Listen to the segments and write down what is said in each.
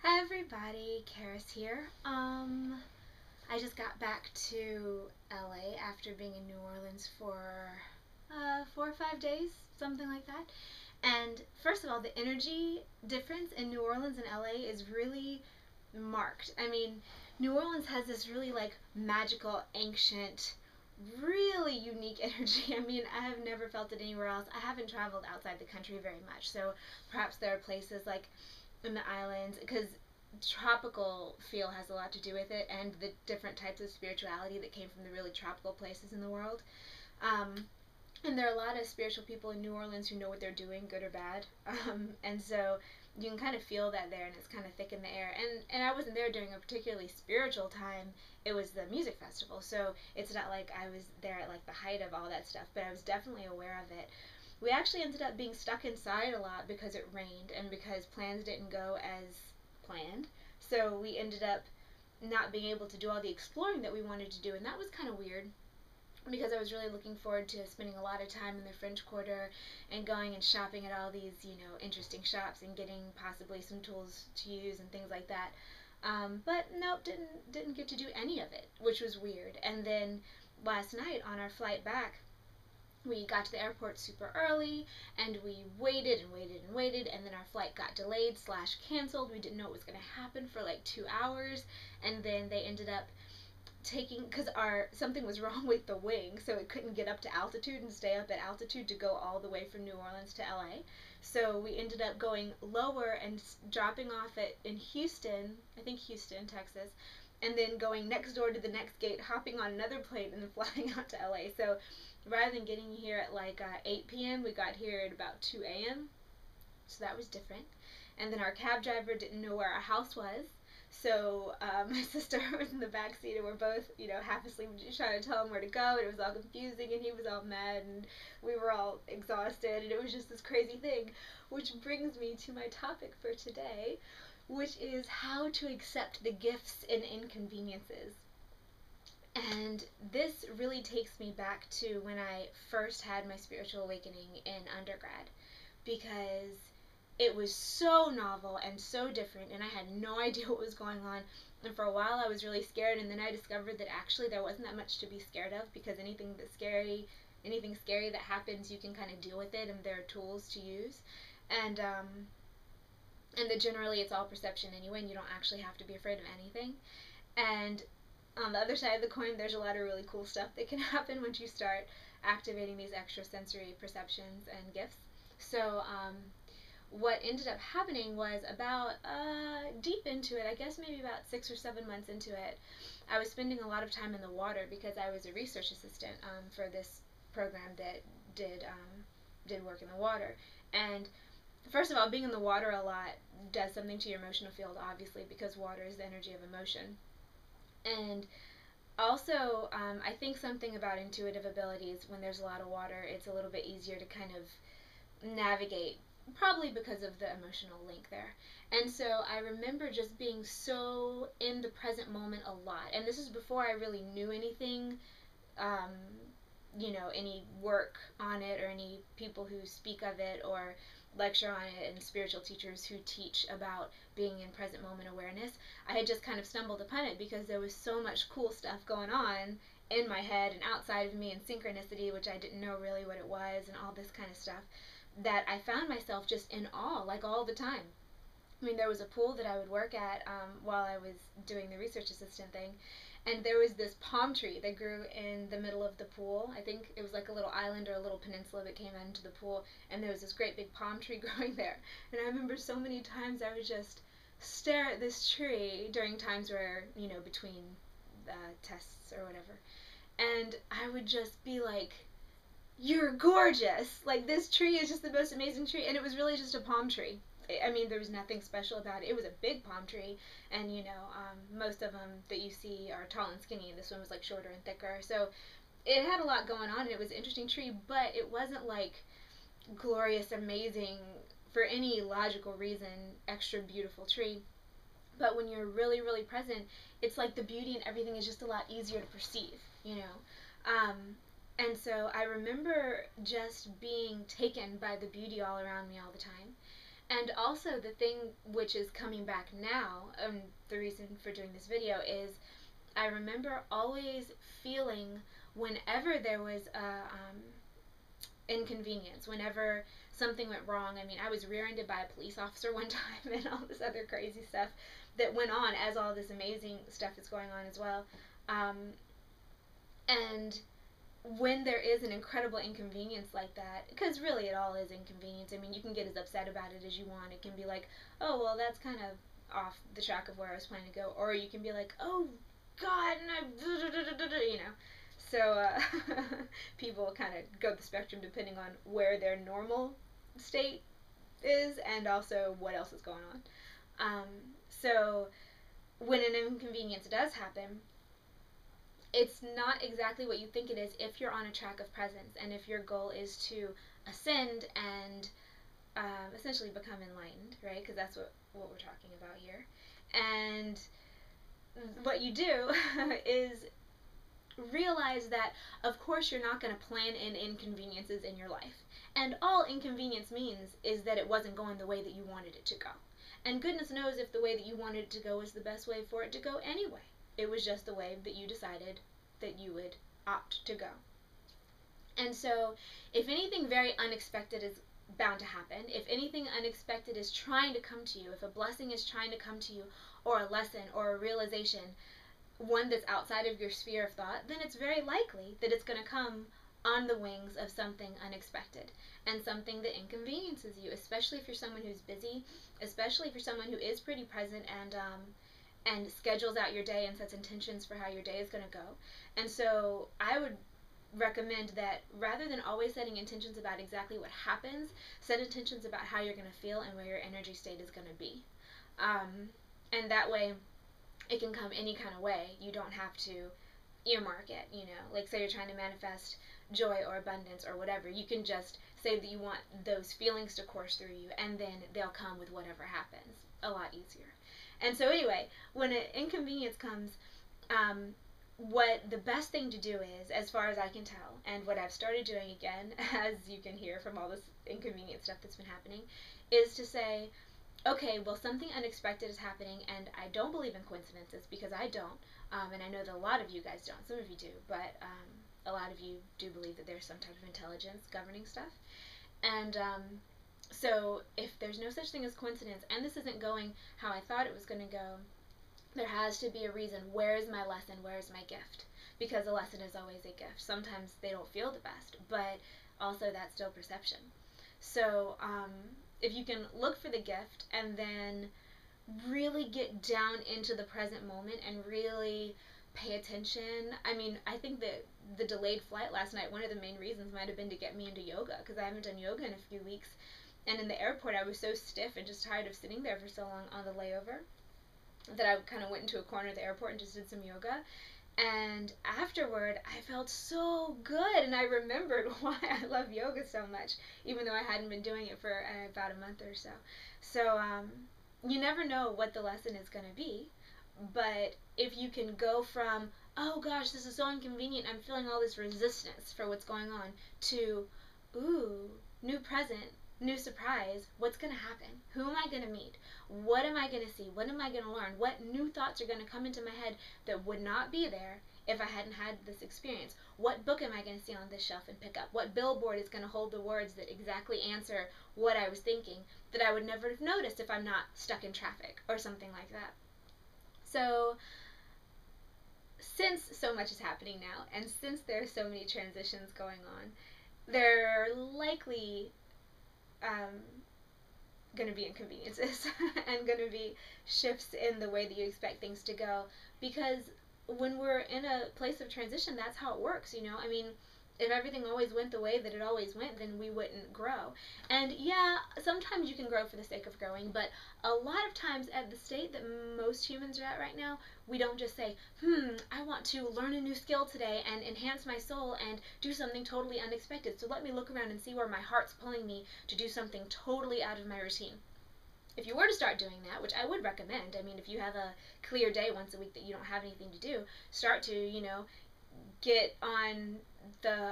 Hi everybody, Charis here. I just got back to LA after being in New Orleans for 4 or 5 days, something like that. And first of all, the energy difference in New Orleans and LA is really marked. I mean, New Orleans has this really like magical, ancient, really unique energy. I mean, I have never felt it anywhere else. I haven't traveled outside the country very much, so perhaps there are places like in the islands, because tropical feel has a lot to do with it, and the different types of spirituality that came from the really tropical places in the world. Um, and there are a lot of spiritual people in New Orleans who know what they're doing, good or bad. And so you can kind of feel that there, and it's kind of thick in the air. And I wasn't there during a particularly spiritual time. It was the music festival, so it's not like I was there at like the height of all that stuff, but I was definitely aware of it. We actually ended up being stuck inside a lot because it rained and because plans didn't go as planned. So we ended up not being able to do all the exploring that we wanted to do, and that was kind of weird because I was really looking forward to spending a lot of time in the French Quarter and going and shopping at all these, interesting shops and getting possibly some tools to use and things like that. But nope, didn't get to do any of it, which was weird. And then last night on our flight back, we got to the airport super early, and we waited and waited and waited, and then our flight got delayed slash canceled. We didn't know what was going to happen for like 2 hours, and then they ended up taking, because our something was wrong with the wing, so it couldn't get up to altitude and stay up at altitude to go all the way from New Orleans to LA. So we ended up going lower and dropping off in Houston, I think Houston, Texas, and then going next door to the next gate, hopping on another plane, and then flying out to LA. So rather than getting here at like 8 p.m., we got here at about 2 a.m. So that was different. And then our cab driver didn't know where our house was. So my sister was in the back seat, and we're both, half asleep, just trying to tell him where to go, and it was all confusing, and he was all mad, and we were all exhausted, and it was just this crazy thing. Which brings me to my topic for today, which is how to accept the gifts and inconveniences. And this really takes me back to when I first had my spiritual awakening in undergrad, because it was so novel and so different, and I had no idea what was going on. And for a while I was really scared, and then I discovered that actually there wasn't that much to be scared of, because anything scary that happens, you can kind of deal with it, and there are tools to use. And that generally it's all perception anyway, and you don't actually have to be afraid of anything. And on the other side of the coin, there's a lot of really cool stuff that can happen once you start activating these extrasensory perceptions and gifts. So what ended up happening was about deep into it, I guess maybe about 6 or 7 months into it, I was spending a lot of time in the water because I was a research assistant for this program that did work in the water. And first of all, being in the water a lot does something to your emotional field, obviously, because water is the energy of emotion. And also, I think something about intuitive abilities, when there's a lot of water, it's a little bit easier to kind of navigate, probably because of the emotional link there. And so I remember just being so in the present moment a lot. And this is before I really knew anything, um, any work on it, or any people who speak of it or lecture on it, and spiritual teachers who teach about being in present moment awareness. I had just kind of stumbled upon it because there was so much cool stuff going on in my head and outside of me, and synchronicity, which I didn't know really what it was, and all this kind of stuff, that I found myself just in awe, like all the time. I mean, there was a pool that I would work at while I was doing the research assistant thing, and there was this palm tree that grew in the middle of the pool. I think it was like a little island or a little peninsula that came into the pool, and there was this great big palm tree growing there. And I remember so many times I would just stare at this tree during times where, between tests or whatever, and I would just be like, "You're gorgeous! Like, this tree is just the most amazing tree." And it was really just a palm tree. I mean, there was nothing special about it. It was a big palm tree, and most of them that you see are tall and skinny, and this one was like shorter and thicker. So it had a lot going on, and it was an interesting tree, but it wasn't like glorious, amazing, for any logical reason, extra beautiful tree. But when you're really, really present, it's like the beauty and everything is just a lot easier to perceive. Um, and so I remember just being taken by the beauty all around me all the time. And also the thing which is coming back now, the reason for doing this video is I remember always feeling whenever there was a inconvenience, whenever something went wrong. I mean, I was rear-ended by a police officer one time and all this other crazy stuff that went on as all this amazing stuff is going on as well. And when there is an incredible inconvenience like that, because really it all is inconvenience. I mean, you can get as upset about it as you want. It can be like, oh, well, that's kind of off the track of where I was planning to go. Or you can be like, oh, God, and I, you know. So people kind of go the spectrum depending on where their normal state is and also what else is going on. So when an inconvenience does happen, it's not exactly what you think it is if you're on a track of presence and if your goal is to ascend and essentially become enlightened, right? Because that's what we're talking about here. And what you do is realize that, of course, you're not going to plan in inconveniences in your life. And all inconvenience means is that it wasn't going the way that you wanted it to go. And goodness knows if the way that you wanted it to go was the best way for it to go anyway. It was just the way that you decided that you would opt to go. And so, if anything very unexpected is bound to happen, if anything unexpected is trying to come to you, if a blessing is trying to come to you, or a lesson, or a realization, one that's outside of your sphere of thought, then it's very likely that it's going to come on the wings of something unexpected and something that inconveniences you, especially if you're someone who's busy, especially if you're someone who is pretty present and schedules out your day and sets intentions for how your day is going to go. And so I would recommend that rather than always setting intentions about exactly what happens, set intentions about how you're going to feel and where your energy state is going to be. And that way, it can come any kind of way. You don't have to earmark it, you know. Like, say you're trying to manifest joy or abundance or whatever. You can just say that you want those feelings to course through you, and then they'll come with whatever happens. A lot easier. And so anyway, when an inconvenience comes, what the best thing to do is, as far as I can tell, and what I've started doing again, as you can hear from all this inconvenient stuff that's been happening, is to say, okay, well, something unexpected is happening, and I don't believe in coincidences, because I don't, and I know that a lot of you guys don't. Some of you do, but a lot of you do believe that there's some type of intelligence governing stuff. And so if there's no such thing as coincidence, and this isn't going how I thought it was going to go, there has to be a reason. Where is my lesson? Where is my gift? Because a lesson is always a gift. Sometimes they don't feel the best, but also that's still perception. So if you can look for the gift and then really get down into the present moment and really pay attention. I mean, I think that the delayed flight last night, one of the main reasons might have been to get me into yoga, because I haven't done yoga in a few weeks. And in the airport, I was so stiff and just tired of sitting there for so long on the layover that I kind of went into a corner of the airport and just did some yoga. And afterward, I felt so good, and I remembered why I love yoga so much, even though I hadn't been doing it for about a month or so. So you never know what the lesson is going to be, but if you can go from, oh gosh, this is so inconvenient, I'm feeling all this resistance for what's going on, to, ooh, new present, new surprise, what's going to happen? Who am I going to meet? What am I going to see? What am I going to learn? What new thoughts are going to come into my head that would not be there if I hadn't had this experience? What book am I going to see on this shelf and pick up? What billboard is going to hold the words that exactly answer what I was thinking that I would never have noticed if I'm not stuck in traffic or something like that? So, since so much is happening now, and since there are so many transitions going on, there are likely going to be inconveniences and going to be shifts in the way that you expect things to go, because when we're in a place of transition, that's how it works, you know. I mean, if everything always went the way that it always went, then we wouldn't grow. And yeah, sometimes you can grow for the sake of growing, but a lot of times at the state that most humans are at right now, we don't just say, I want to learn a new skill today and enhance my soul and do something totally unexpected. So let me look around and see where my heart's pulling me to do something totally out of my routine. If you were to start doing that, which I would recommend, I mean, if you have a clear day once a week that you don't have anything to do, start to, you know, get on the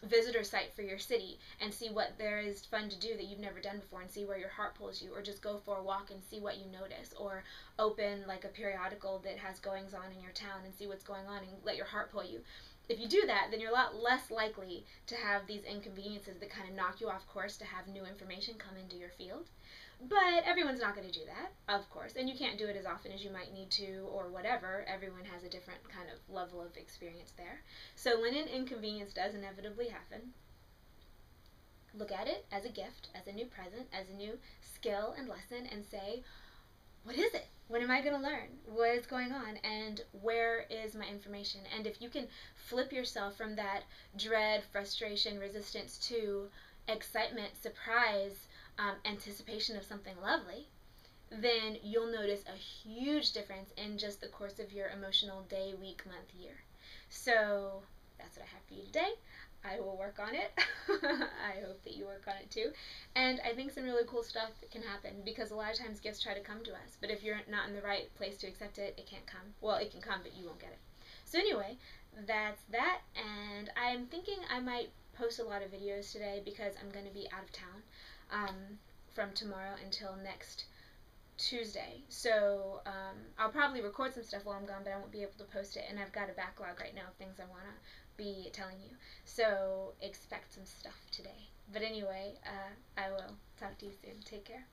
visitor site for your city and see what there is fun to do that you've never done before and see where your heart pulls you, or just go for a walk and see what you notice, or open like a periodical that has goings on in your town and see what's going on and let your heart pull you. If you do that, then you're a lot less likely to have these inconveniences that kind of knock you off course to have new information come into your field. But everyone's not going to do that, of course, and you can't do it as often as you might need to or whatever. Everyone has a different kind of level of experience there. So when an inconvenience does inevitably happen, look at it as a gift, as a new present, as a new skill and lesson, and say, what is it? What am I going to learn? What is going on? And where is my information? And if you can flip yourself from that dread, frustration, resistance to excitement, surprise, anticipation of something lovely, then you'll notice a huge difference in just the course of your emotional day, week, month, year. So that's what I have for you today. I will work on it. I hope that you work on it too. And I think some really cool stuff can happen, because a lot of times gifts try to come to us, but if you're not in the right place to accept it, it can't come. Well, it can come, but you won't get it. So anyway, that's that, and I'm thinking I might post a lot of videos today because I'm going to be out of town from tomorrow until next Tuesday. So I'll probably record some stuff while I'm gone, but I won't be able to post it, and I've got a backlog right now of things I want to be telling you. So expect some stuff today. But anyway, I will talk to you soon. Take care.